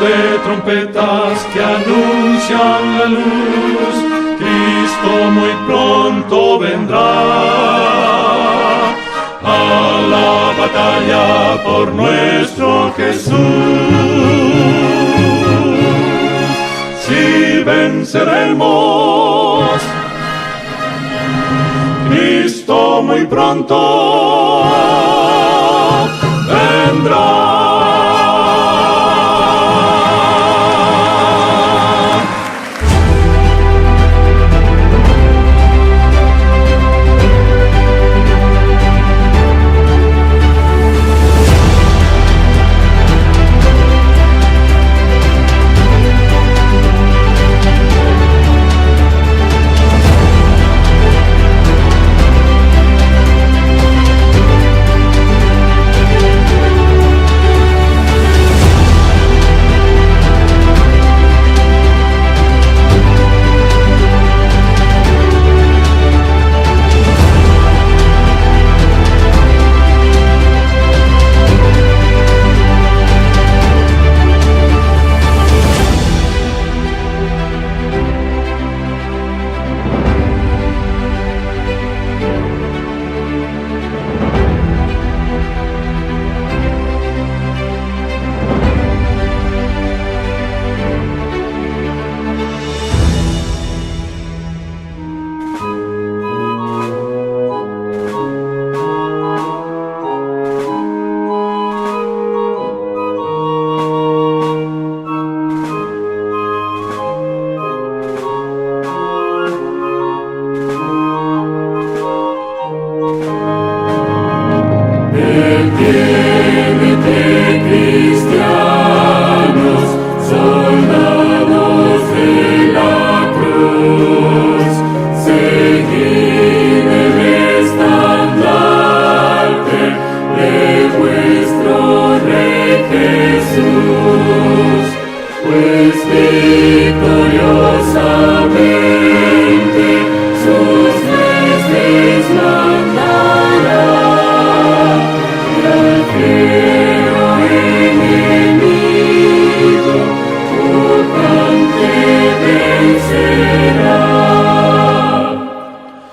de trompetas que anuncian la luz, Cristo muy pronto vendrá a la batalla por nuestro Jesús. Si venceremos, Cristo muy pronto vendrá.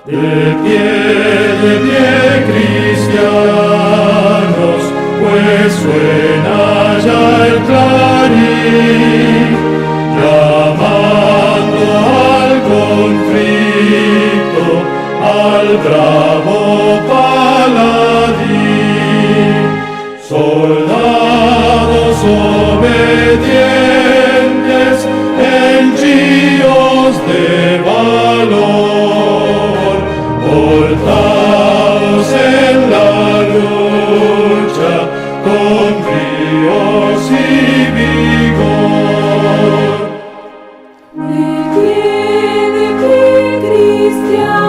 De pie, cristianos, pues suena ya el clarín, llamando al conflicto, al bravo paladín. Soldados obedientes, henchidos de valor, voltados en la lucha con bríos y vigor. De pie, cristianos,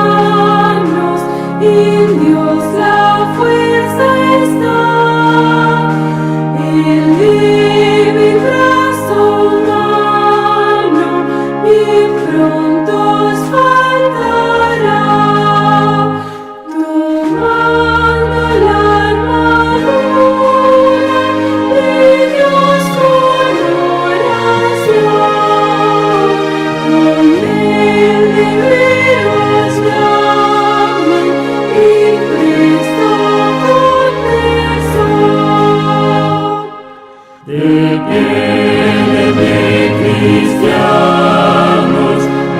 en Dios la fuerza está, el débil brazo humano bien pronto os faltará. Tomando la armadura de Dios con oración, con Él de veros llaman y presto conversión. De pie, cristianos,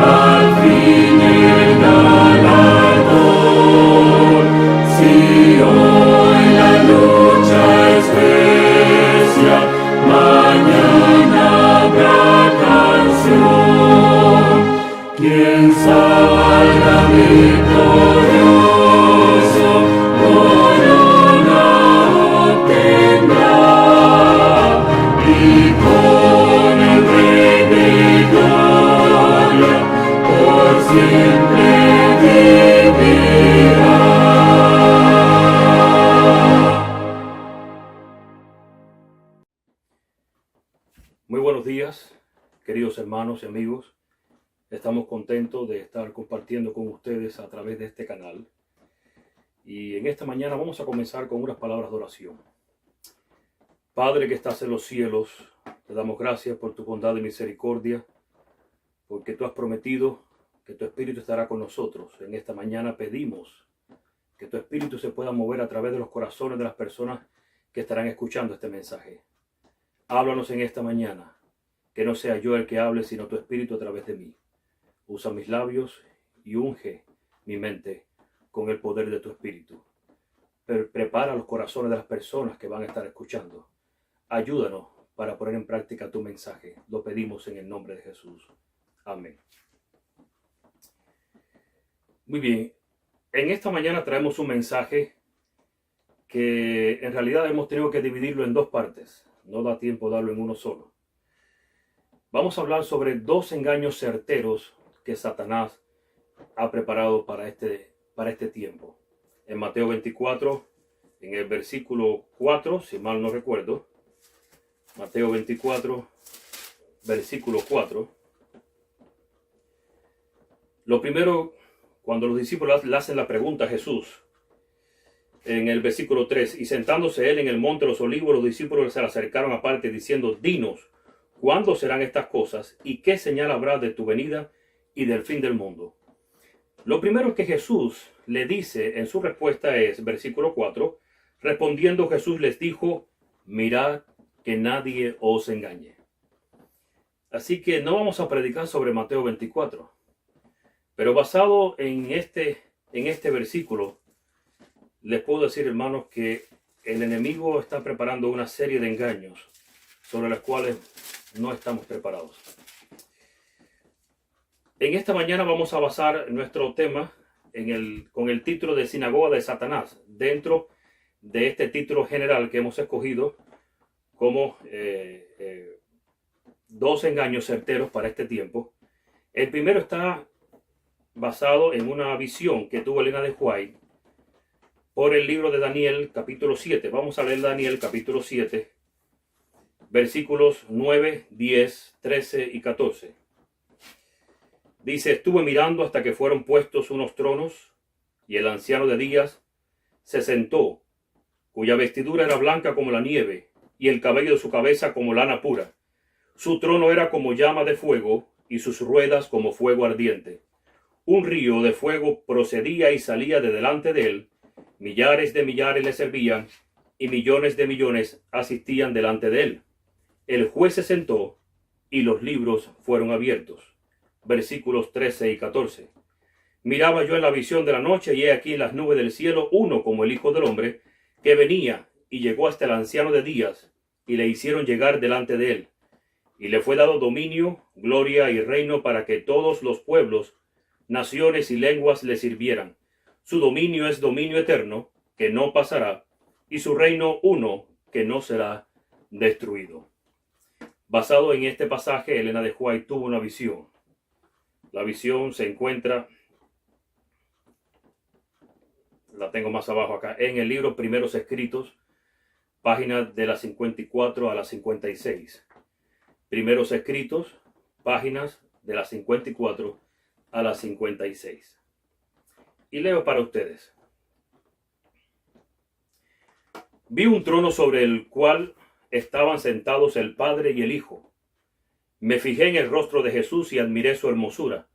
al fin el galardón. Si hoy la lucha es recia, mañana habrá canción. Quien salga victorioso, corona obtendrá, y con el Rey de Gloria por siempre vivirá. Muy buenos días, queridos hermanos y amigos. Estamos contentos de estar compartiendo con ustedes a través de este canal. Y en esta mañana vamos a comenzar con unas palabras de oración. Padre que estás en los cielos, Te damos gracias por tu bondad y misericordia, porque tú has prometido que tu Espíritu estará con nosotros. En esta mañana pedimos que tu Espíritu se pueda mover a través de los corazones de las personas que estarán escuchando este mensaje. Háblanos en esta mañana, que no sea yo el que hable, sino tu Espíritu a través de mí. Usa mis labios y unge mi mente con el poder de tu Espíritu. Prepara los corazones de las personas que van a estar escuchando. Ayúdanos para poner en práctica tu mensaje. Lo pedimos en el nombre de Jesús. Amén. Muy bien. En esta mañana traemos un mensaje que en realidad hemos tenido que dividirlo en dos partes. No da tiempo darlo en uno solo. Vamos a hablar sobre 2 engaños certeros que Satanás ha preparado para este tiempo. En Mateo 24, en el versículo 4, si mal no recuerdo, Mateo 24, versículo 4. Lo primero, cuando los discípulos le hacen la pregunta a Jesús, en el versículo 3, y sentándose él en el monte de los olivos, los discípulos se le acercaron aparte diciendo, dinos, ¿cuándo serán estas cosas? ¿Y qué señal habrá de tu venida y del fin del mundo? Lo primero que Jesús le dice en su respuesta es, versículo 4, respondiendo Jesús les dijo, mirad que nadie os engañe. Así que no vamos a predicar sobre Mateo 24, pero basado en este versículo, les puedo decir, hermanos, que el enemigo está preparando una serie de engaños sobre los cuales no estamos preparados. En esta mañana vamos a basar nuestro tema con el título de Sinagoga de Satanás, dentro de este título general que hemos escogido como 2 engaños certeros para este tiempo. El primero está basado en una visión que tuvo Elena de White por el libro de Daniel, capítulo 7. Vamos a leer Daniel, capítulo 7, versículos 9, 10, 13 y 14. Dice, estuve mirando hasta que fueron puestos unos tronos, y el anciano de días se sentó, cuya vestidura era blanca como la nieve, y el cabello de su cabeza como lana pura. Su trono era como llama de fuego, y sus ruedas como fuego ardiente. Un río de fuego procedía y salía de delante de él, millares de millares le servían, y millones de millones asistían delante de él. El juez se sentó, y los libros fueron abiertos. Versículos 13 y 14. Miraba yo en la visión de la noche, y he aquí en las nubes del cielo uno como el Hijo del Hombre, que venía y llegó hasta el anciano de días, y le hicieron llegar delante de él. Y le fue dado dominio, gloria y reino para que todos los pueblos, naciones y lenguas le sirvieran. Su dominio es dominio eterno, que no pasará, y su reino uno, que no será destruido. Basado en este pasaje, Elena de White tuvo una visión. La visión se encuentra, la tengo más abajo acá, en el libro Primeros Escritos, páginas de las 54 a las 56. Primeros Escritos, páginas de las 54 a las 56. Y leo para ustedes. Vi un trono sobre el cual estaban sentados el Padre y el Hijo. Me fijé en el rostro de Jesús y admiré su hermosura,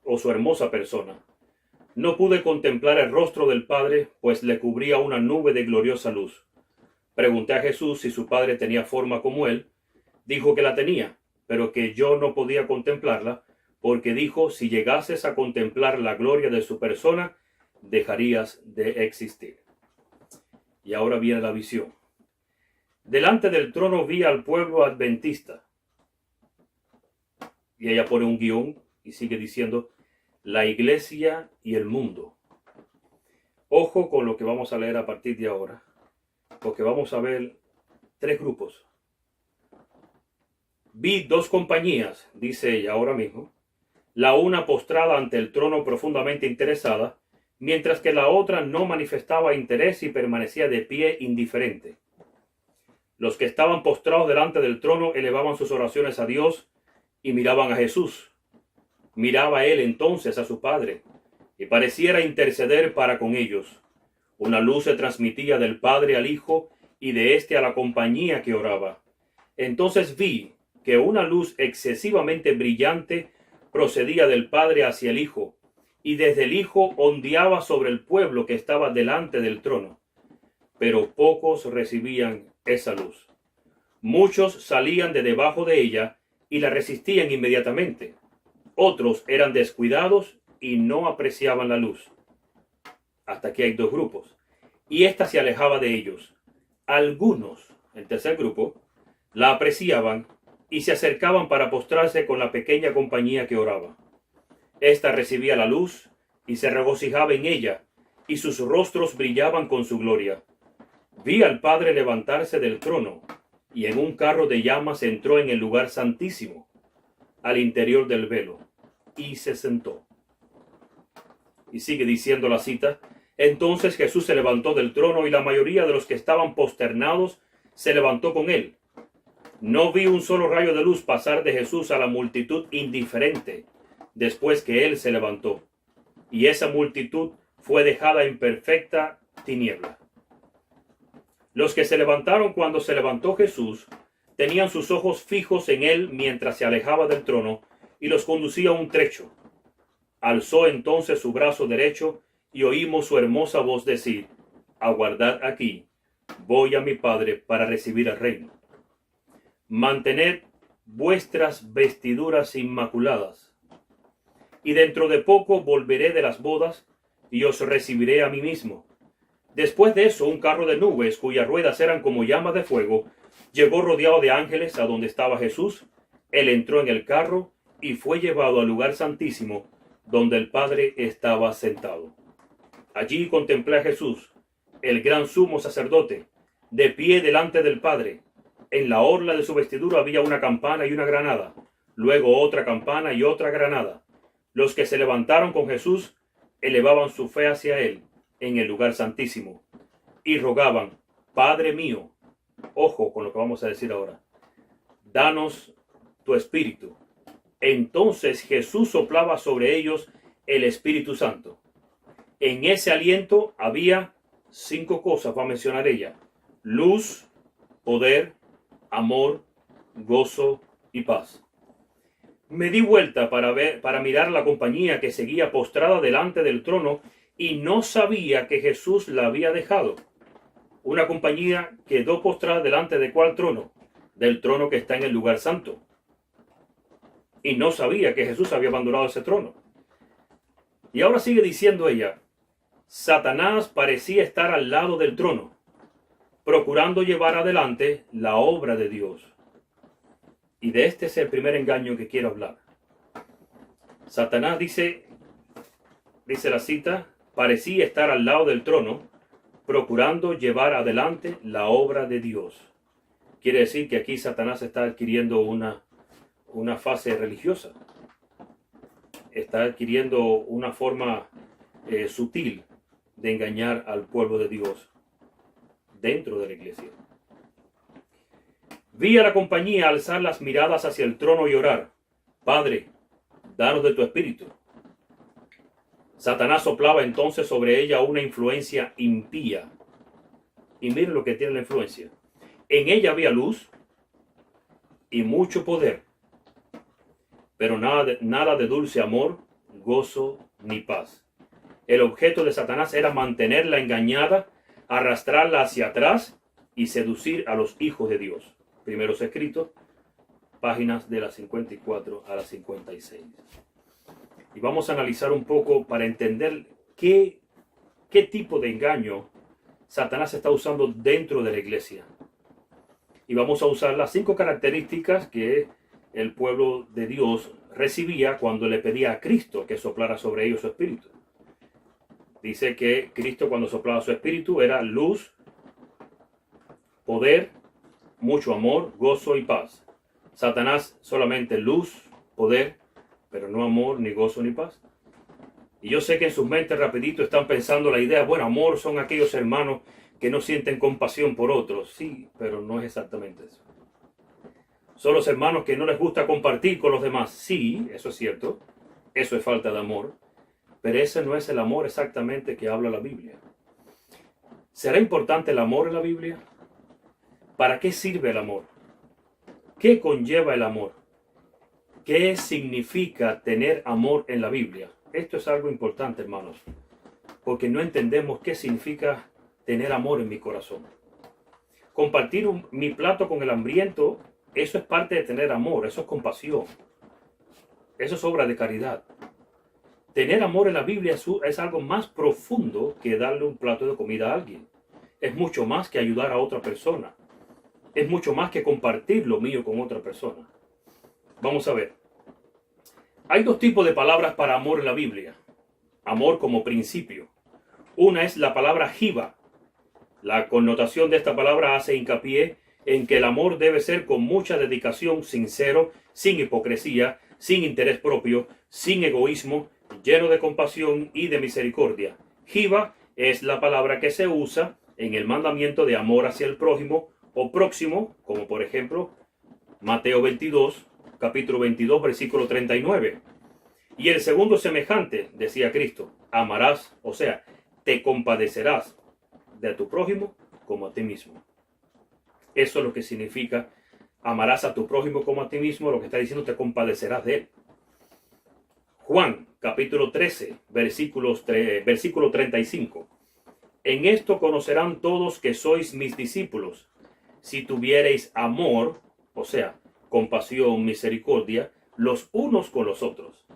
o su hermosa persona. No pude contemplar el rostro del Padre, pues le cubría una nube de gloriosa luz. Pregunté a Jesús si su Padre tenía forma como él. Dijo que la tenía, pero que yo no podía contemplarla, porque dijo, si llegases a contemplar la gloria de su persona, dejarías de existir. Y ahora viene la visión. Delante del trono vi al pueblo adventista. Y ella pone un guión y sigue diciendo, la iglesia y el mundo. Ojo con lo que vamos a leer a partir de ahora, porque vamos a ver 3 grupos. Vi 2 compañías, dice ella ahora mismo, la una postrada ante el trono profundamente interesada, mientras que la otra no manifestaba interés y permanecía de pie indiferente. Los que estaban postrados delante del trono elevaban sus oraciones a Dios y miraban a Jesús. Miraba él entonces a su Padre, y pareciera interceder para con ellos. Una luz se transmitía del Padre al Hijo, y de éste a la compañía que oraba. Entonces vi que una luz excesivamente brillante procedía del Padre hacia el Hijo, y desde el Hijo ondeaba sobre el pueblo que estaba delante del trono. Pero pocos recibían esa luz. Muchos salían de debajo de ella y la resistían inmediatamente. Otros eran descuidados y no apreciaban la luz. Hasta aquí hay dos grupos. Y ésta se alejaba de ellos. Algunos, el tercer grupo, la apreciaban y se acercaban para postrarse con la pequeña compañía que oraba. Esta recibía la luz y se regocijaba en ella, y sus rostros brillaban con su gloria. Vi al Padre levantarse del trono, y en un carro de llamas entró en el lugar santísimo, al interior del velo, y se sentó. Y sigue diciendo la cita: entonces Jesús se levantó del trono, y la mayoría de los que estaban posternados se levantó con él. No vi un solo rayo de luz pasar de Jesús a la multitud indiferente, después que él se levantó, y esa multitud fue dejada en perfecta tiniebla. Los que se levantaron cuando se levantó Jesús tenían sus ojos fijos en él mientras se alejaba del trono y los conducía un trecho. Alzó entonces su brazo derecho y oímos su hermosa voz decir: aguardad aquí, voy a mi Padre para recibir el reino. Mantened vuestras vestiduras inmaculadas, y dentro de poco volveré de las bodas y os recibiré a mí mismo. Después de eso, un carro de nubes, cuyas ruedas eran como llamas de fuego, llegó rodeado de ángeles a donde estaba Jesús. Él entró en el carro y fue llevado al lugar santísimo, donde el Padre estaba sentado. Allí contemplé a Jesús, el gran sumo sacerdote, de pie delante del Padre. En la orla de su vestidura había una campana y una granada, luego otra campana y otra granada. Los que se levantaron con Jesús elevaban su fe hacia él en el lugar santísimo y rogaban: Padre mío, ojo con lo que vamos a decir ahora, danos tu espíritu. Entonces Jesús soplaba sobre ellos el Espíritu Santo. En ese aliento había 5 cosas, va a mencionar ella: luz, poder, amor, gozo y paz. Me di vuelta para mirar la compañía que seguía postrada delante del trono y no sabía que Jesús la había dejado. Una compañía quedó postrada delante de ¿cuál trono? Del trono que está en el lugar santo. Y no sabía que Jesús había abandonado ese trono. Y ahora sigue diciendo ella: Satanás parecía estar al lado del trono, procurando llevar adelante la obra de Dios. Y de este es el primer engaño que quiero hablar. Satanás dice la cita, parecía estar al lado del trono, procurando llevar adelante la obra de Dios. Quiere decir que aquí Satanás está adquiriendo una fase religiosa. Está adquiriendo una forma sutil de engañar al pueblo de Dios dentro de la iglesia. Vi a la compañía alzar las miradas hacia el trono y orar: Padre, danos de tu espíritu. Satanás soplaba entonces sobre ella una influencia impía. Y miren lo que tiene la influencia. En ella había luz y mucho poder, pero nada de dulce amor, gozo ni paz. El objeto de Satanás era mantenerla engañada, arrastrarla hacia atrás y seducir a los hijos de Dios. Primeros escritos, páginas de las 54 a las 56. Y vamos a analizar un poco para entender qué tipo de engaño Satanás está usando dentro de la iglesia. Y vamos a usar las 5 características que el pueblo de Dios recibía cuando le pedía a Cristo que soplara sobre ellos su espíritu. Dice que Cristo, cuando soplaba su espíritu, era luz, poder, mucho amor, gozo y paz. Satanás solamente luz, poder, pero no amor, ni gozo, ni paz. Y yo sé que en sus mentes rapidito están pensando la idea: bueno, amor son aquellos hermanos que no sienten compasión por otros. Sí, pero no es exactamente eso. Son los hermanos que no les gusta compartir con los demás. Sí, eso es cierto. Eso es falta de amor. Pero ese no es el amor exactamente que habla la Biblia. ¿Será importante el amor en la Biblia? ¿Para qué sirve el amor? ¿Qué conlleva el amor? ¿Qué significa tener amor en la Biblia? Esto es algo importante, hermanos, porque no entendemos qué significa tener amor en mi corazón. Compartir mi plato con el hambriento, eso es parte de tener amor, eso es compasión. Eso es obra de caridad. Tener amor en la Biblia es algo más profundo que darle un plato de comida a alguien. Es mucho más que ayudar a otra persona. Es mucho más que compartir lo mío con otra persona. Vamos a ver. Hay dos tipos de palabras para amor en la Biblia. Amor como principio. Una es la palabra jiva. La connotación de esta palabra hace hincapié en que el amor debe ser con mucha dedicación, sincero, sin hipocresía, sin interés propio, sin egoísmo, lleno de compasión y de misericordia. Jiva es la palabra que se usa en el mandamiento de amor hacia el prójimo o próximo, como por ejemplo Mateo 22, capítulo 22, versículo 39. Y el segundo semejante, decía Cristo, amarás, o sea, te compadecerás de tu prójimo como a ti mismo. Eso es lo que significa amarás a tu prójimo como a ti mismo, lo que está diciendo, te compadecerás de él. Juan, capítulo 13, versículo 35. En esto conocerán todos que sois mis discípulos, si tuviereis amor, o sea, compasión, misericordia, los unos con los otros.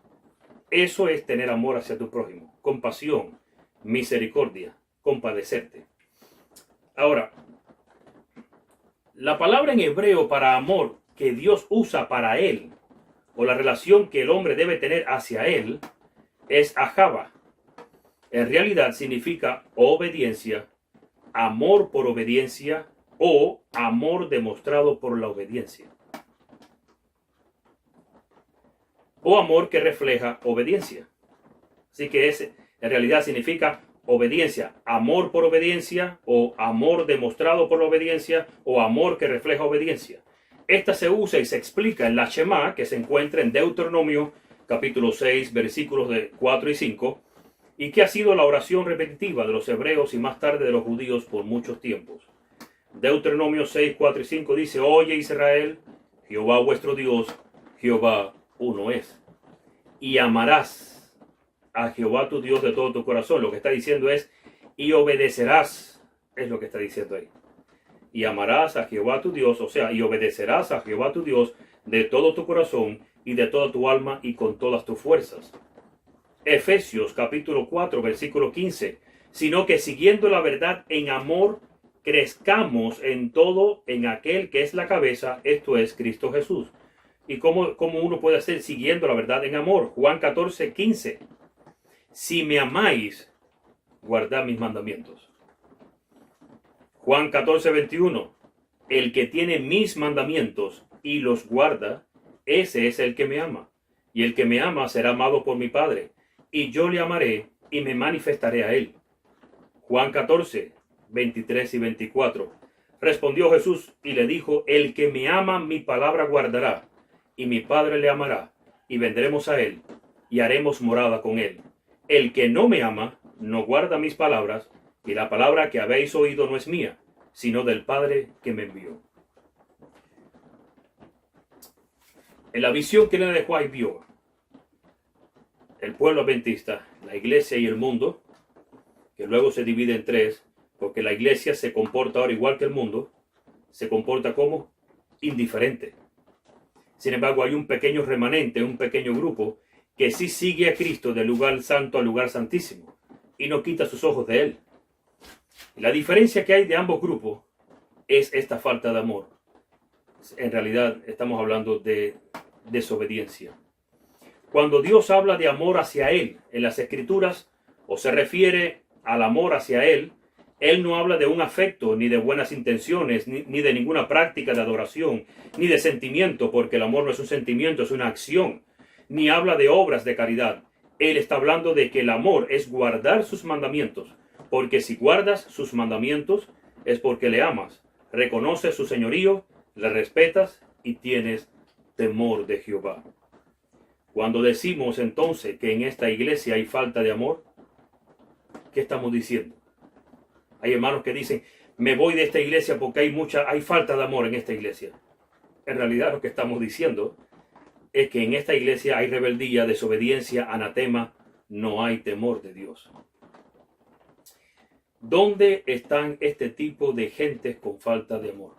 Eso es tener amor hacia tu prójimo, compasión, misericordia, compadecerte. Ahora, la palabra en hebreo para amor que Dios usa para él, o la relación que el hombre debe tener hacia él, es ahava. En realidad significa obediencia, amor por obediencia o amor demostrado por la obediencia. O amor que refleja obediencia. Así que en realidad significa obediencia, amor por obediencia o amor demostrado por la obediencia o amor que refleja obediencia. Esta se usa y se explica en la Shema, que se encuentra en Deuteronomio capítulo 6 versículos de 4 y 5, y que ha sido la oración repetitiva de los hebreos y más tarde de los judíos por muchos tiempos. Deuteronomio 6, 4 y 5 dice: Oye Israel, Jehová vuestro Dios, Jehová uno es. Y amarás a Jehová tu Dios de todo tu corazón. Lo que está diciendo es, y obedecerás, es lo que está diciendo ahí. Y amarás a Jehová tu Dios, o sea, y obedecerás a Jehová tu Dios de todo tu corazón y de toda tu alma y con todas tus fuerzas. Efesios capítulo 4, versículo 15. Sino que siguiendo la verdad en amor, crezcamos en todo en aquel que es la cabeza, esto es Cristo Jesús. ¿Y cómo uno puede hacer siguiendo la verdad en amor? Juan 14, 15. Si me amáis, guardad mis mandamientos. Juan 14, 21. El que tiene mis mandamientos y los guarda, ese es el que me ama. Y el que me ama será amado por mi Padre. Y yo le amaré y me manifestaré a él. Juan 14, 23 y 24. Respondió Jesús y le dijo: el que me ama mi palabra guardará, y mi Padre le amará, y vendremos a él, y haremos morada con él. El que no me ama, no guarda mis palabras, y la palabra que habéis oído no es mía, sino del Padre que me envió. En la visión que Elena de White vio, el pueblo adventista, la iglesia y el mundo, que luego se divide en tres, porque la iglesia se comporta ahora igual que el mundo, se comporta como indiferente. Sin embargo, hay un pequeño remanente, un pequeño grupo, que sí sigue a Cristo del lugar santo al lugar santísimo, y no quita sus ojos de él. La diferencia que hay de ambos grupos es esta falta de amor. En realidad estamos hablando de desobediencia. Cuando Dios habla de amor hacia él en las Escrituras, o se refiere al amor hacia él, él no habla de un afecto, ni de buenas intenciones, ni de ninguna práctica de adoración, ni de sentimiento, porque el amor no es un sentimiento, es una acción, ni habla de obras de caridad. Él está hablando de que el amor es guardar sus mandamientos, porque si guardas sus mandamientos es porque le amas, reconoces su señorío, le respetas y tienes temor de Jehová. Cuando decimos entonces que en esta iglesia hay falta de amor, ¿qué estamos diciendo? Hay hermanos que dicen: me voy de esta iglesia porque hay falta de amor en esta iglesia. En realidad lo que estamos diciendo es que en esta iglesia hay rebeldía, desobediencia, anatema, no hay temor de Dios. ¿Dónde están este tipo de gentes con falta de amor?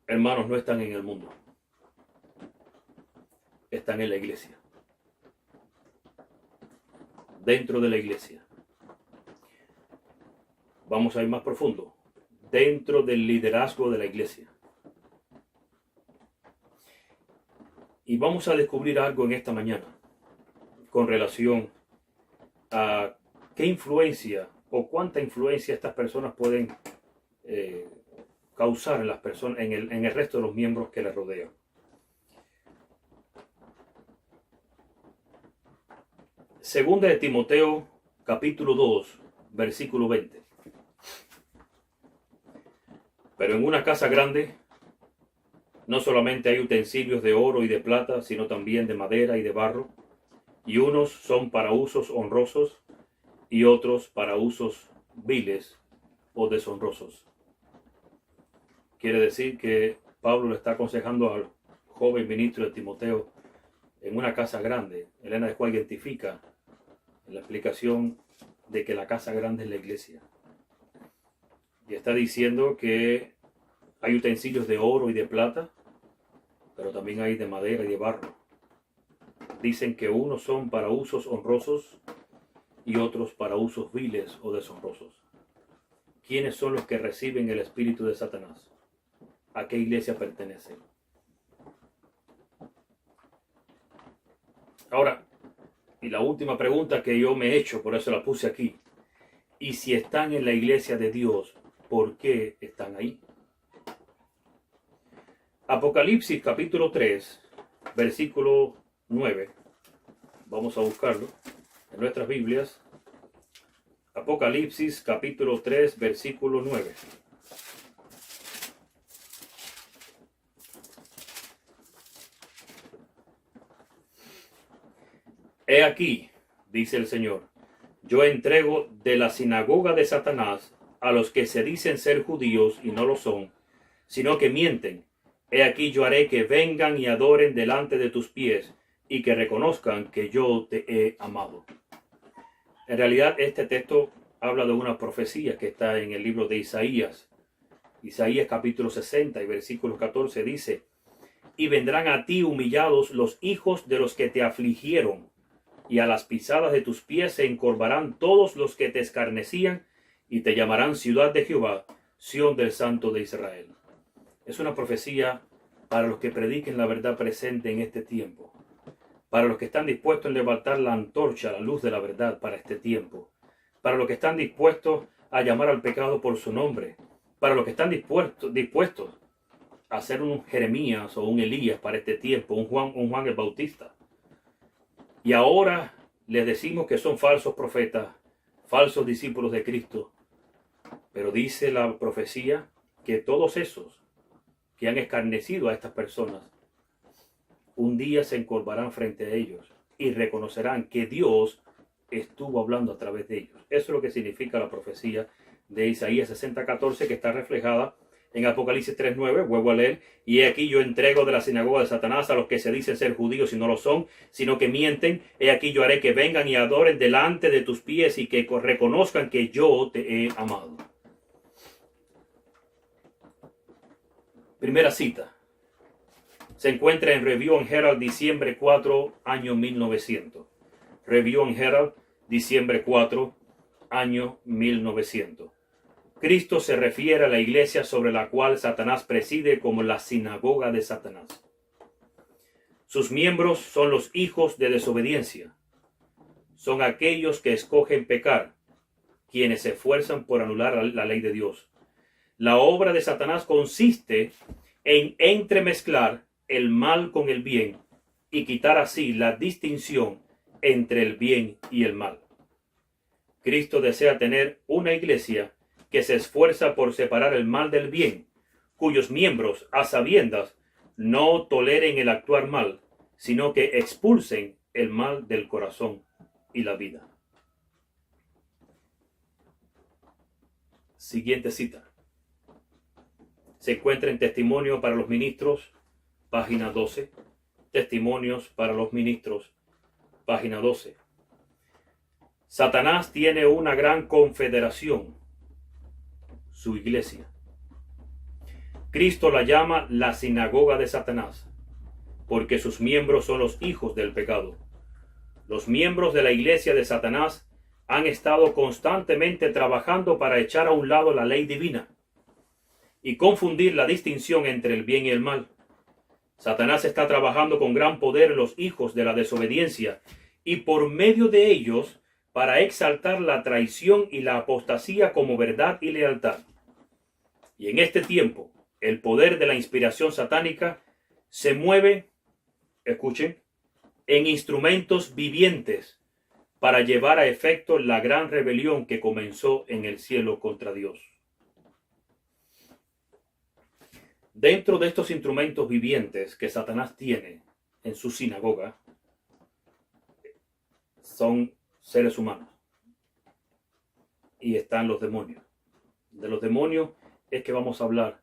Hermanos, no están en el mundo. Están en la iglesia. Dentro de la iglesia. Vamos a ir más profundo. Dentro del liderazgo de la iglesia. Y vamos a descubrir algo en esta mañana con relación a qué influencia o cuánta influencia estas personas pueden causar en las personas, en el resto de los miembros que les rodean. Segunda de Timoteo, capítulo 2, versículo 20. Pero en una casa grande no solamente hay utensilios de oro y de plata, sino también de madera y de barro, y unos son para usos honrosos y otros para usos viles o deshonrosos. Quiere decir que Pablo le está aconsejando al joven ministro de Timoteo en una casa grande. Elena de White identifica en la explicación de que la casa grande es la iglesia. Y está diciendo que hay utensilios de oro y de plata, pero también hay de madera y de barro. Dicen que unos son para usos honrosos y otros para usos viles o deshonrosos. ¿Quiénes son los que reciben el espíritu de Satanás? ¿A qué iglesia pertenecen? Ahora, y la última pregunta que yo me he hecho, por eso la puse aquí. Y si están en la iglesia de Dios, ¿por qué están ahí? Apocalipsis capítulo 3, versículo 9. Vamos a buscarlo en nuestras Biblias. Apocalipsis capítulo 3, versículo 9. He aquí, dice el Señor, yo entrego de la sinagoga de Satanás a los que se dicen ser judíos y no lo son, sino que mienten. He aquí yo haré que vengan y adoren delante de tus pies y que reconozcan que yo te he amado. En realidad este texto habla de una profecía que está en el libro de Isaías. Isaías capítulo 60 y versículo 14 dice, y vendrán a ti humillados los hijos de los que te afligieron, y a las pisadas de tus pies se encorvarán todos los que te escarnecían, y te llamarán ciudad de Jehová, Sión del Santo de Israel. Es una profecía para los que prediquen la verdad presente en este tiempo, para los que están dispuestos a levantar la antorcha a la luz de la verdad para este tiempo, para los que están dispuestos a llamar al pecado por su nombre, para los que están dispuestos a ser un Jeremías o un Elías para este tiempo, un Juan el Bautista. Y ahora les decimos que son falsos profetas, falsos discípulos de Cristo, pero dice la profecía que todos esos que han escarnecido a estas personas, un día se encorvarán frente a ellos y reconocerán que Dios estuvo hablando a través de ellos. Eso es lo que significa la profecía de Isaías 60:14, que está reflejada en Apocalipsis 3:9. Vuelvo a leer. Y he aquí yo entrego de la sinagoga de Satanás a los que se dicen ser judíos y no lo son, sino que mienten. He aquí yo haré que vengan y adoren delante de tus pies y que reconozcan que yo te he amado. Primera cita. Se encuentra en Review and Herald, diciembre 4, año 1900. Review and Herald, diciembre 4, año 1900. Cristo se refiere a la iglesia sobre la cual Satanás preside como la sinagoga de Satanás. Sus miembros son los hijos de desobediencia. Son aquellos que escogen pecar, quienes se esfuerzan por anular la ley de Dios. La obra de Satanás consiste en entremezclar el mal con el bien y quitar así la distinción entre el bien y el mal. Cristo desea tener una iglesia que se esfuerza por separar el mal del bien, cuyos miembros, a sabiendas, no toleren el actuar mal, sino que expulsen el mal del corazón y la vida. Siguiente cita. Se encuentra en Testimonio para los Ministros, página 12. Testimonios para los Ministros, página 12. Satanás tiene una gran confederación, su iglesia. Cristo la llama la sinagoga de Satanás, porque sus miembros son los hijos del pecado. Los miembros de la iglesia de Satanás han estado constantemente trabajando para echar a un lado la ley divina y confundir la distinción entre el bien y el mal. Satanás está trabajando con gran poder en los hijos de la desobediencia y por medio de ellos para exaltar la traición y la apostasía como verdad y lealtad. Y en este tiempo, el poder de la inspiración satánica se mueve, escuchen, en instrumentos vivientes para llevar a efecto la gran rebelión que comenzó en el cielo contra Dios. Dentro de estos instrumentos vivientes que Satanás tiene en su sinagoga, son seres humanos. Y están los demonios. De los demonios es que vamos a hablar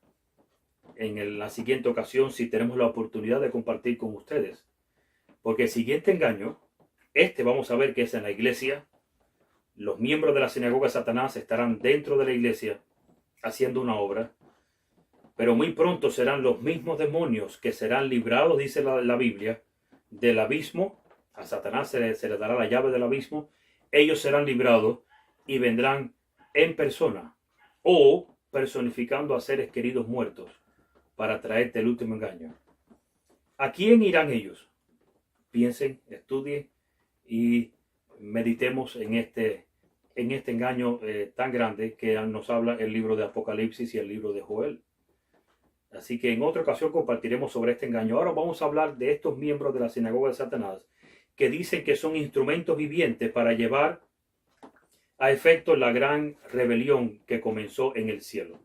en la siguiente ocasión, si tenemos la oportunidad de compartir con ustedes. Porque el siguiente engaño, vamos a ver que es en la iglesia. Los miembros de la sinagoga de Satanás estarán dentro de la iglesia haciendo una obra. Pero muy pronto serán los mismos demonios que serán librados, dice la Biblia, del abismo. A Satanás se le dará la llave del abismo. Ellos serán librados y vendrán en persona o personificando a seres queridos muertos para traerte el último engaño. ¿A quién irán ellos? Piensen, estudien y meditemos en este engaño tan grande que nos habla el libro de Apocalipsis y el libro de Joel. Así que en otra ocasión compartiremos sobre este engaño. Ahora vamos a hablar de estos miembros de la sinagoga de Satanás que dicen que son instrumentos vivientes para llevar a efecto la gran rebelión que comenzó en el cielo.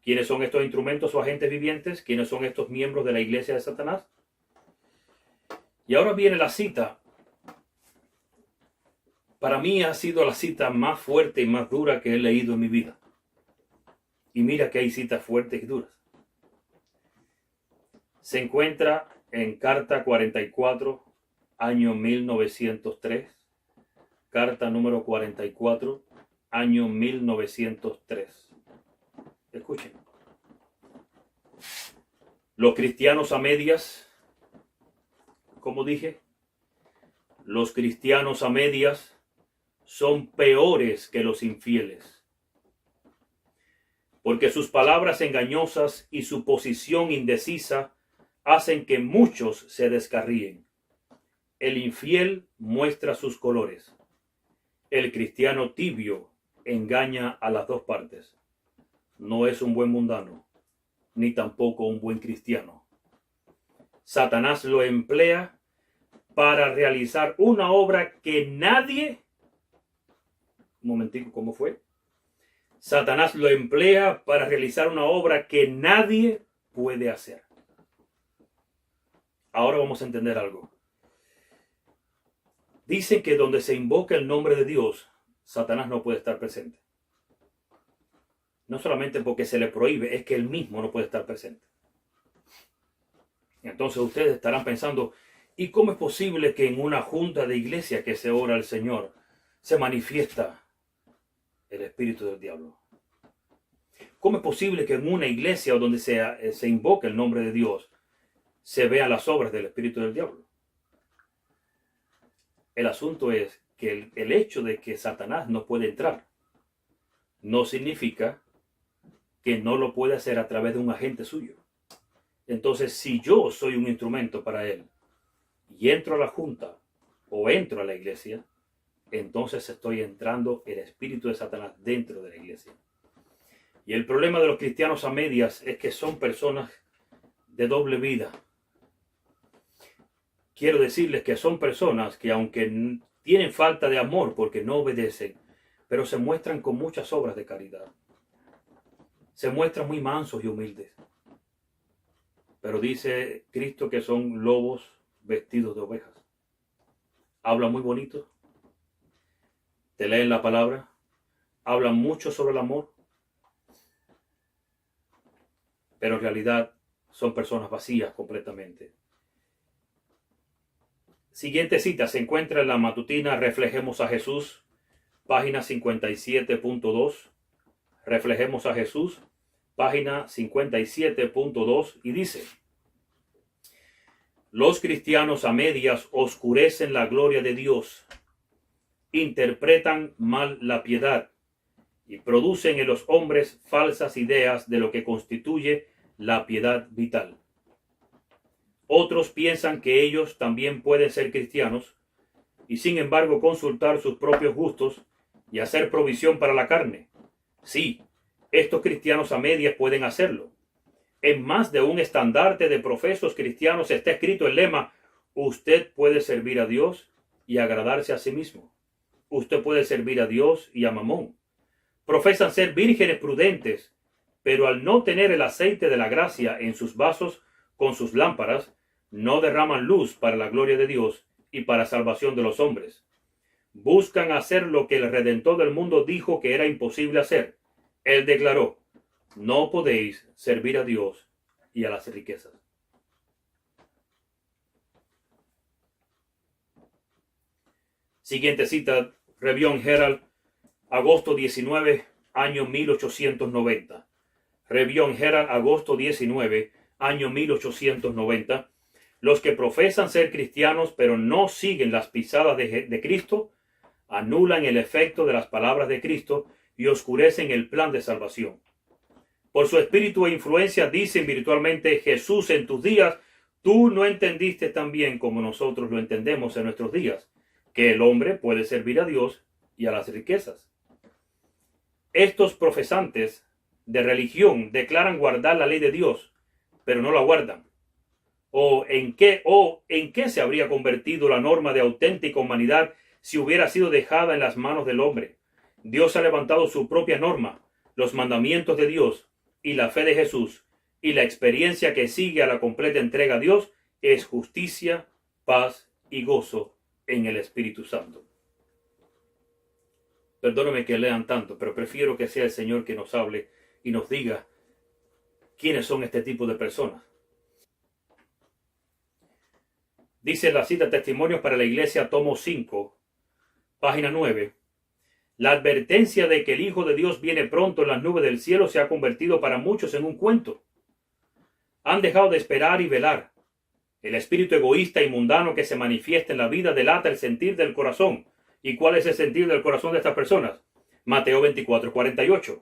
¿Quiénes son estos instrumentos o agentes vivientes? ¿Quiénes son estos miembros de la iglesia de Satanás? Y ahora viene la cita. Para mí ha sido la cita más fuerte y más dura que he leído en mi vida. Y mira que hay citas fuertes y duras. Se encuentra en Carta 44, año 1903. Carta número 44, año 1903. Escuchen. Los cristianos a medias, como dije, los cristianos a medias son peores que los infieles, porque sus palabras engañosas y su posición indecisa hacen que muchos se descarríen. El infiel muestra sus colores. El cristiano tibio engaña a las dos partes. No es un buen mundano, ni tampoco un buen cristiano. Satanás lo emplea para realizar una obra que nadie... Un momentico, ¿cómo fue? Satanás lo emplea para realizar una obra que nadie puede hacer. Ahora vamos a entender algo. Dicen que donde se invoca el nombre de Dios, Satanás no puede estar presente. No solamente porque se le prohíbe, es que él mismo no puede estar presente. Entonces ustedes estarán pensando, ¿y cómo es posible que en una junta de iglesia que se ora al Señor se manifiesta el espíritu del diablo? ¿Cómo es posible que en una iglesia donde se invoca el nombre de Dios se vean las obras del espíritu del diablo? El asunto es que el hecho de que Satanás no puede entrar no significa que no lo puede hacer a través de un agente suyo. Entonces, si yo soy un instrumento para él y entro a la junta o entro a la iglesia, entonces estoy entrando el espíritu de Satanás dentro de la iglesia. Y el problema de los cristianos a medias es que son personas de doble vida. Quiero decirles que son personas que aunque tienen falta de amor porque no obedecen, pero se muestran con muchas obras de caridad. Se muestran muy mansos y humildes. Pero dice Cristo que son lobos vestidos de ovejas. Hablan muy bonito. Te leen la palabra. Hablan mucho sobre el amor. pero en realidad son personas vacías completamente. Siguiente cita se encuentra en la matutina Reflejemos a Jesús, página 57.2. Reflejemos a Jesús, página 57.2, y dice: los cristianos a medias oscurecen la gloria de Dios, interpretan mal la piedad y producen en los hombres falsas ideas de lo que constituye la piedad vital. Otros piensan que ellos también pueden ser cristianos y sin embargo consultar sus propios gustos y hacer provisión para la carne. Sí, estos cristianos a medias pueden hacerlo. En más de un estandarte de profesos cristianos está escrito el lema: usted puede servir a Dios y agradarse a sí mismo. Usted puede servir a Dios y a Mamón. Profesan ser vírgenes prudentes, pero al no tener el aceite de la gracia en sus vasos con sus lámparas, no derraman luz para la gloria de Dios y para salvación de los hombres. Buscan hacer lo que el Redentor del mundo dijo que era imposible hacer. Él declaró: no podéis servir a Dios y a las riquezas. Siguiente cita, Review and Herald, agosto 19, año 1890. Review and Herald, agosto 19, año 1890. Los que profesan ser cristianos pero no siguen las pisadas de Cristo, anulan el efecto de las palabras de Cristo y oscurecen el plan de salvación. Por su espíritu e influencia dicen virtualmente: Jesús, en tus días tú no entendiste tan bien como nosotros lo entendemos en nuestros días, que el hombre puede servir a Dios y a las riquezas. Estos profesantes de religión declaran guardar la ley de Dios, pero no la guardan. ¿En qué se habría convertido la norma de auténtica humanidad si hubiera sido dejada en las manos del hombre? Dios ha levantado su propia norma, los mandamientos de Dios y la fe de Jesús, y la experiencia que sigue a la completa entrega a Dios es justicia, paz y gozo en el Espíritu Santo. Perdóname que lean tanto, pero prefiero que sea el Señor que nos hable y nos diga quiénes son este tipo de personas. Dice la cita Testimonios para la Iglesia, tomo 5, página 9. La advertencia de que el Hijo de Dios viene pronto en las nubes del cielo se ha convertido para muchos en un cuento. Han dejado de esperar y velar. El espíritu egoísta y mundano que se manifiesta en la vida delata el sentir del corazón. ¿Y cuál es el sentir del corazón de estas personas? Mateo 24:48.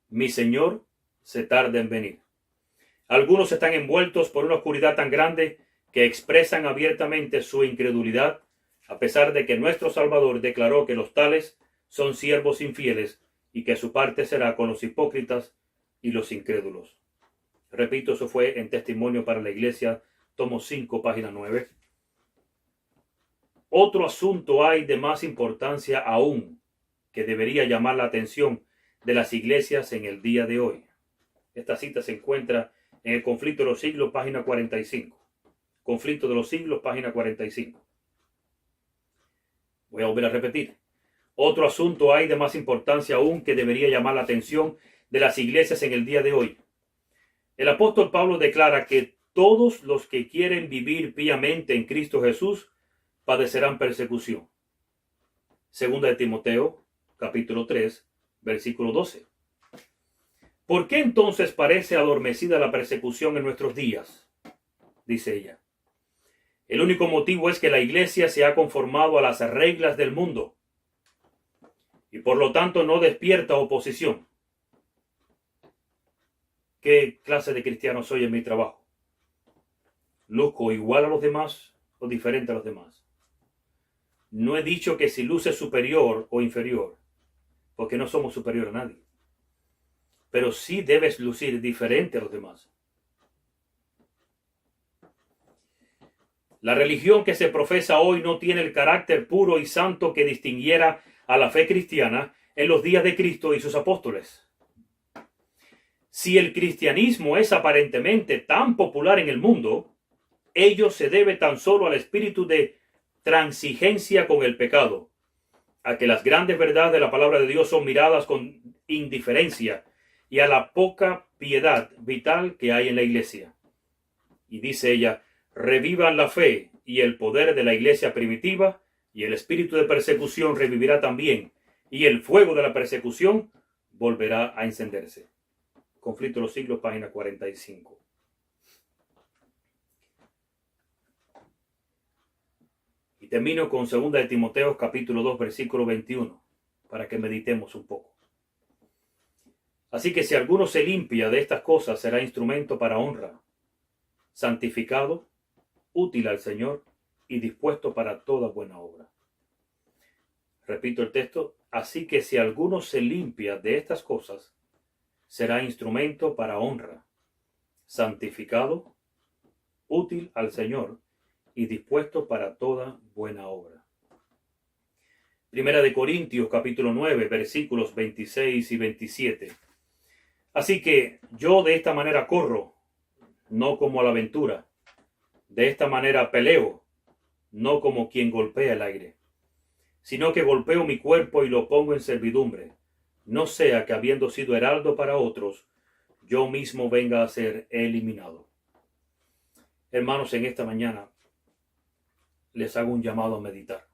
Mi Señor se tarda en venir. Algunos están envueltos por una oscuridad tan grande que expresan abiertamente su incredulidad, a pesar de que nuestro Salvador declaró que los tales son siervos infieles y que su parte será con los hipócritas y los incrédulos. Repito, eso fue en Testimonio para la Iglesia, tomo 5, página 9. Otro asunto hay de más importancia aún que debería llamar la atención de las iglesias en el día de hoy. Esta cita se encuentra en el Conflicto de los Siglos, página 45. Conflicto de los Siglos, página 45. Voy a volver a repetir. Otro asunto hay de más importancia aún que debería llamar la atención de las iglesias en el día de hoy. El apóstol Pablo declara que todos los que quieren vivir piamente en Cristo Jesús padecerán persecución. Segunda de Timoteo, capítulo 3, versículo 12. ¿Por qué entonces parece adormecida la persecución en nuestros días? Dice ella. El único motivo es que la iglesia se ha conformado a las reglas del mundo y por lo tanto no despierta oposición. ¿Qué clase de cristiano soy en mi trabajo? ¿Luzco igual a los demás o diferente a los demás? No he dicho que si luces superior o inferior, porque no somos superior a nadie. Pero sí debes lucir diferente a los demás. La religión que se profesa hoy no tiene el carácter puro y santo que distinguiera a la fe cristiana en los días de Cristo y sus apóstoles. Si el cristianismo es aparentemente tan popular en el mundo, ello se debe tan solo al espíritu de transigencia con el pecado, a que las grandes verdades de la palabra de Dios son miradas con indiferencia y a la poca piedad vital que hay en la iglesia. Y dice ella, revivan la fe y el poder de la iglesia primitiva, y el espíritu de persecución revivirá también, y el fuego de la persecución volverá a encenderse. Conflicto de los Siglos, página 45. Y termino con 2 de Timoteo, capítulo 2, versículo 21, para que meditemos un poco. Así que si alguno se limpia de estas cosas, será instrumento para honra, santificado, útil al Señor y dispuesto para toda buena obra. Repito el texto, así que si alguno se limpia de estas cosas, será instrumento para honra, santificado, útil al Señor y dispuesto para toda buena obra. Primera de Corintios, capítulo 9, versículos 26 y 27. Así que yo de esta manera corro, no como a la aventura. De esta manera peleo, no como quien golpea el aire, sino que golpeo mi cuerpo y lo pongo en servidumbre, no sea que habiendo sido heraldo para otros, yo mismo venga a ser eliminado. Hermanos, en esta mañana les hago un llamado a meditar.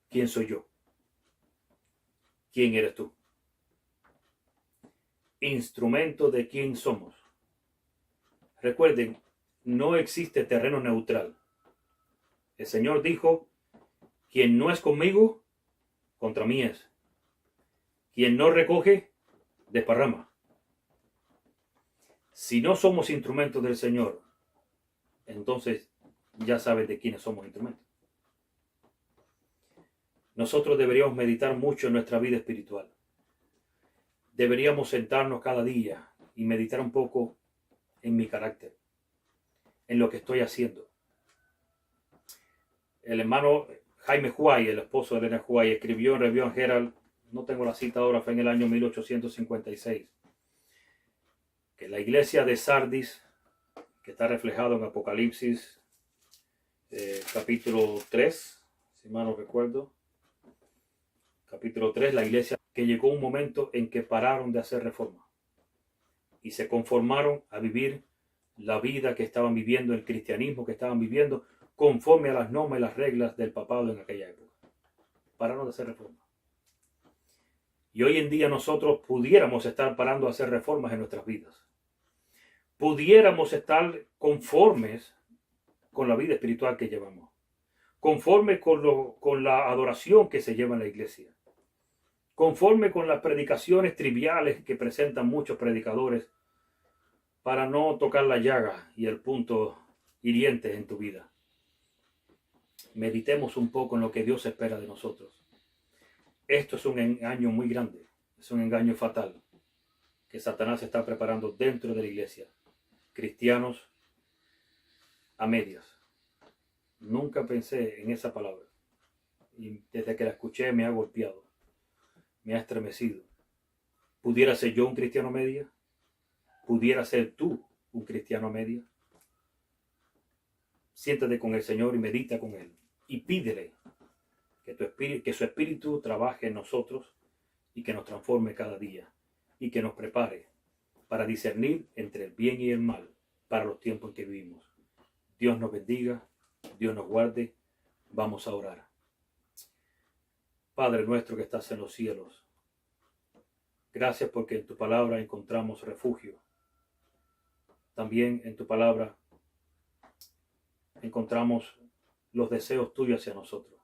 ¿Quién soy yo? ¿Quién eres tú? Instrumento de quién somos. Recuerden, no existe terreno neutral. El Señor dijo, quien no es conmigo, contra mí es. Quien no recoge, desparrama. Si no somos instrumentos del Señor, entonces ya sabes de quiénes somos instrumentos. Nosotros deberíamos meditar mucho en nuestra vida espiritual. Deberíamos sentarnos cada día y meditar un poco en mi carácter, en lo que estoy haciendo. El hermano Jaime Huay, el esposo de Elena Huay, escribió en Review and Herald, no tengo la cita ahora, fue en el año 1856, que la iglesia de Sardis, que está reflejado en Apocalipsis, capítulo 3, si mal no recuerdo, capítulo 3, la iglesia que llegó un momento en que pararon de hacer reforma y se conformaron a vivir la vida que estaban viviendo, el cristianismo que estaban viviendo, conforme a las normas y las reglas del papado en aquella época. Pararon de hacer reforma. Y hoy en día nosotros pudiéramos estar parando de hacer reformas en nuestras vidas. Pudiéramos estar conformes con la vida espiritual que llevamos. Conforme con la adoración que se lleva en la iglesia. Conforme con las predicaciones triviales que presentan muchos predicadores para no tocar la llaga y el punto hiriente en tu vida. Meditemos un poco en lo que Dios espera de nosotros. Esto es un engaño muy grande, es un engaño fatal que Satanás está preparando dentro de la iglesia. Cristianos a medias. Nunca pensé en esa palabra y desde que la escuché me ha golpeado, me ha estremecido. ¿Pudiera ser yo un cristiano a media? ¿Pudiera ser tú un cristiano a media? Siéntate con el Señor y medita con Él y pídele que su espíritu trabaje en nosotros y que nos transforme cada día y que nos prepare para discernir entre el bien y el mal para los tiempos en que vivimos. Dios nos bendiga, Dios nos guarde. Vamos a orar. Padre nuestro que estás en los cielos, gracias porque en tu palabra encontramos refugio. También en tu palabra encontramos los deseos tuyos hacia nosotros.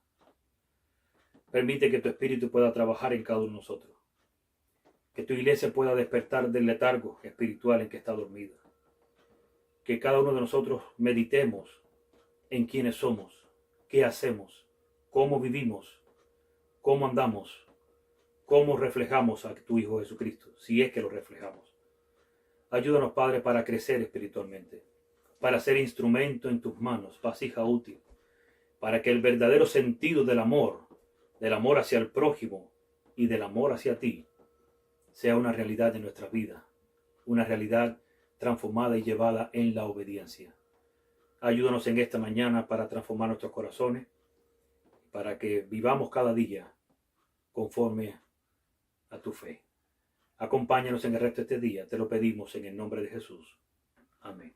Permite que tu espíritu pueda trabajar en cada uno de nosotros. Que tu iglesia pueda despertar del letargo espiritual en que está dormida. Que cada uno de nosotros meditemos en quiénes somos, qué hacemos, cómo vivimos, cómo andamos, cómo reflejamos a tu Hijo Jesucristo, si es que lo reflejamos. Ayúdanos, Padre, para crecer espiritualmente, para ser instrumento en tus manos, vasija útil, para que el verdadero sentido del amor hacia el prójimo y del amor hacia ti, sea una realidad en nuestra vida, una realidad transformada y llevada en la obediencia. Ayúdanos en esta mañana para transformar nuestros corazones, para que vivamos cada día conforme a tu fe. Acompáñanos en el resto de este día. Te lo pedimos en el nombre de Jesús. Amén.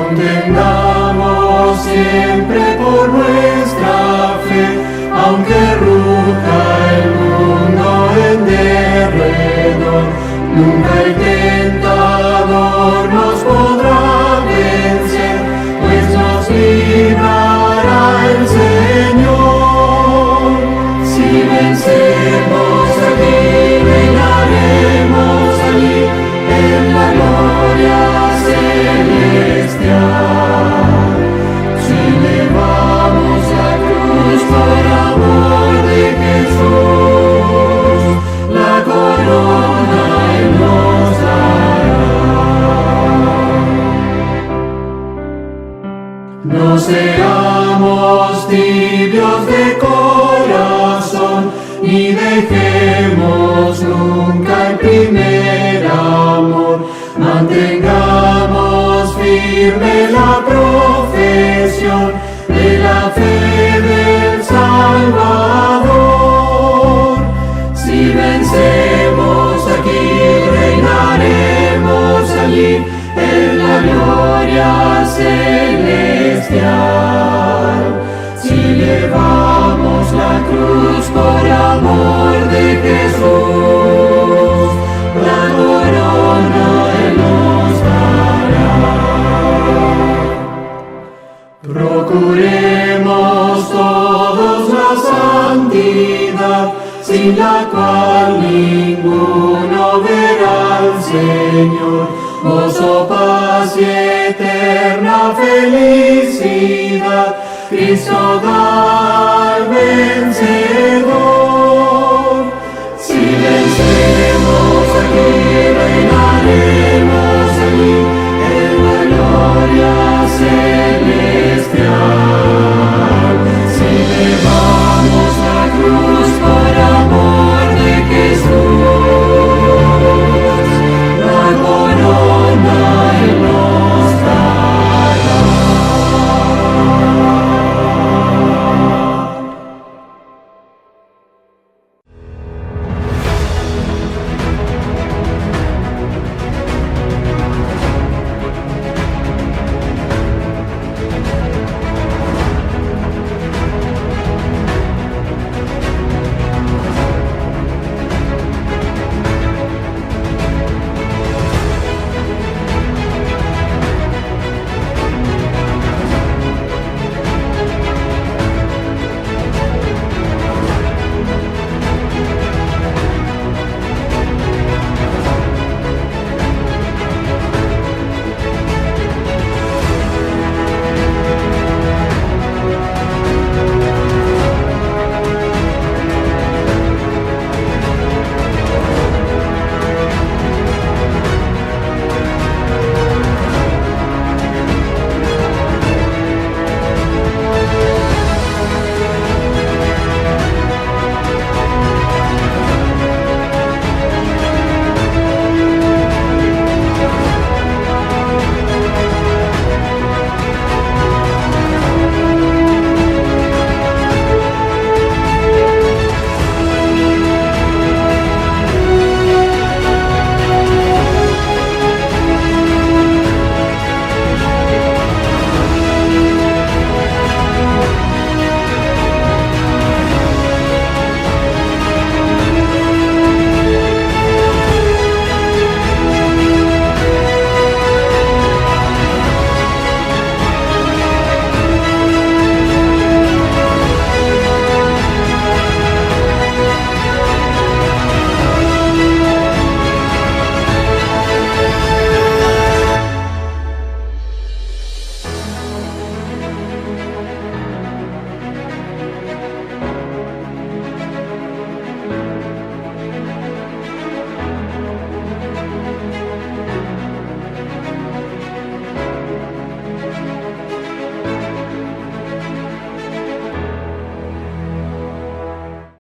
Contendamos siempre por nuestra fe, aunque ruja el mundo en derredor, nunca el tentador nos podrá vencer, pues nos librará el Señor. Si vencemos aquí, reinaremos allí en la gloria celestial. Si llevamos la cruz por amor de Jesús, la corona Él nos dará. No seamos tibios de corazón, ni dejemos nunca el primer amor. Mantengamos firme la profesión de la fe del Salvador. Si vencemos aquí, reinaremos allí en la gloria celestial. Si llevamos la cruz por amor de Jesús, la corona Él nos dará. Procuremos todos la santidad, sin la cual ninguno verá al Señor. Gozo, paz y eterna felicidad, Cristo da al vencedor.